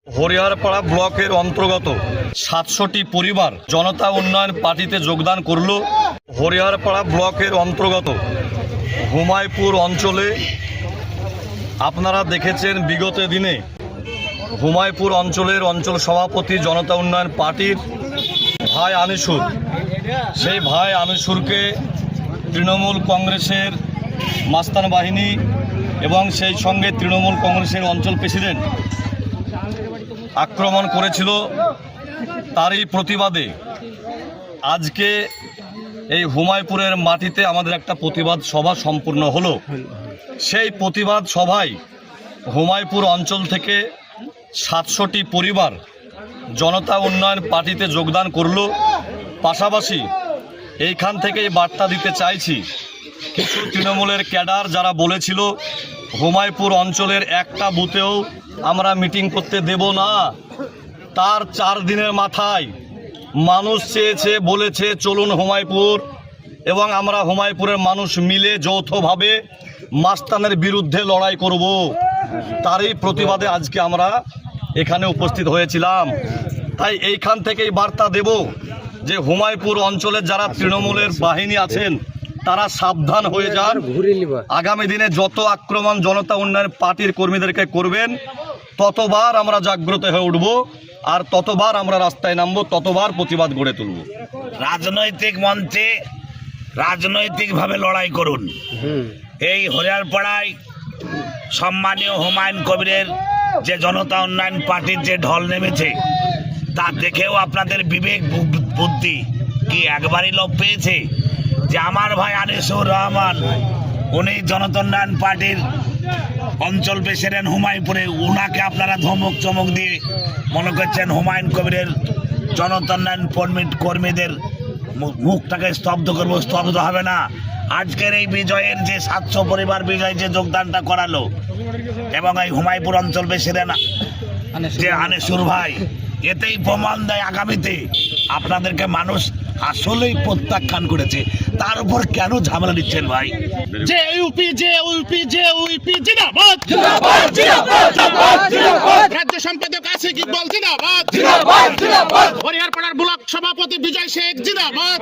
হরিহরপাড়া ব্লকের অন্তর্গত ৭০০টি পরিবার জনতা উন্নয়ন পার্টিতে যোগদান করল। হরিহরপাড়া ব্লকের অন্তর্গত হুমায়পুর অঞ্চলে আপনারা দেখেছেন বিগত দিনে হুমায়পুর অঞ্চলের অঞ্চল সভাপতি জনতা উন্নয়ন পার্টির ভাই আনিসুর, সেই ভাই আনিসুরকে তৃণমূল কংগ্রেসের মাস্তান বাহিনী এবং সেই সঙ্গে তৃণমূল কংগ্রেসের অঞ্চল প্রেসিডেন্ট আক্রমণ করেছিল। তারই প্রতিবাদে আজকে এই হুমায়পুরের মাটিতে আমাদের একটা প্রতিবাদ সভা সম্পূর্ণ হলো। সেই প্রতিবাদ সভায় হুমায়পুর অঞ্চল থেকে ৭০০টি পরিবার জনতা উন্নয়ন পার্টিতে যোগদান করল। পাশাপাশি এইখান থেকেই বার্তা দিতে চাইছি, কিছু তৃণমূলের ক্যাডার যারা বলেছিল হুমায়পুর অঞ্চলের একটা বুথেও আমরা মিটিং করতে দেব না, তার 4 দিনের মাথায় মানুষ চেয়েছে, বলেছে চলুন হুমায়পুর, এবং আমরা হুমায়পুরের মানুষ মিলে যৌথভাবে মাস্তানের বিরুদ্ধে লড়াই করব। তারই প্রতিবাদে আজকে আমরা এখানে উপস্থিত হয়েছিলাম। তাই এইখান থেকেই বার্তা দেব যে হুমায়পুর অঞ্চলের যারা তৃণমূলের বাহিনী আছেন তারা সাবধান হয়ে যান। আগামী দিনে যত আক্রমণ জনতা উন্নয়ন পার্টির কর্মীদেরকে করবেন, ততবার আমরা জাগ্রত হয়ে উঠব, আর ততবার আমরা রাস্তায় নামবো, ততবার প্রতিবাদ গড়ে তুলব। রাজনৈতিক মঞ্চে রাজনৈতিকভাবে লড়াই করুন। এই হরিহরপাড়ায় সম্মানীয় হুমায়ুন কবিরের যে জনতা উন্নয়ন পার্টির যে ঢল নেমেছে, তা দেখেও আপনাদের বিবেক বুদ্ধি কি একবারই লোপ পেয়েছে যে আমার ভাই আনিসুর রহমান, উনি জনতা উন্নয়ন পার্টির অঞ্চল প্রেসিডেন্ট হুমায়ুপুরে, উনাকে আপনারা ধমক চমক দিয়ে মনে করছেন হুমায়ুন কবিরের জনতা উন্নয়ন কর্মীদের মুখটাকে স্তব্ধ করবো। স্তব্ধ হবে না। আজকের এই বিজয়ের যে ৭০০ পরিবার বিজয় যে যোগদানটা করালো, এবং এই হুমায়ুপুর অঞ্চল প্রেসিডেন্ট যে আনিসুর ভাই, এতেই প্রমাণ দেয় আগামীতে আপনাদেরকে মানুষ আসলেই প্রত্যাখ্যান করেছে। তার উপর কেন ঝামেলা দিচ্ছেন ভাই? যে ইউপি জিন্দাবাদ, রাজ্য সম্পাদক আসিফ ইকবাল জিন্দাবাদ, হরিহরপাড়ার ব্লক সভাপতি বিজয় শেখ জিন্দাবাদ।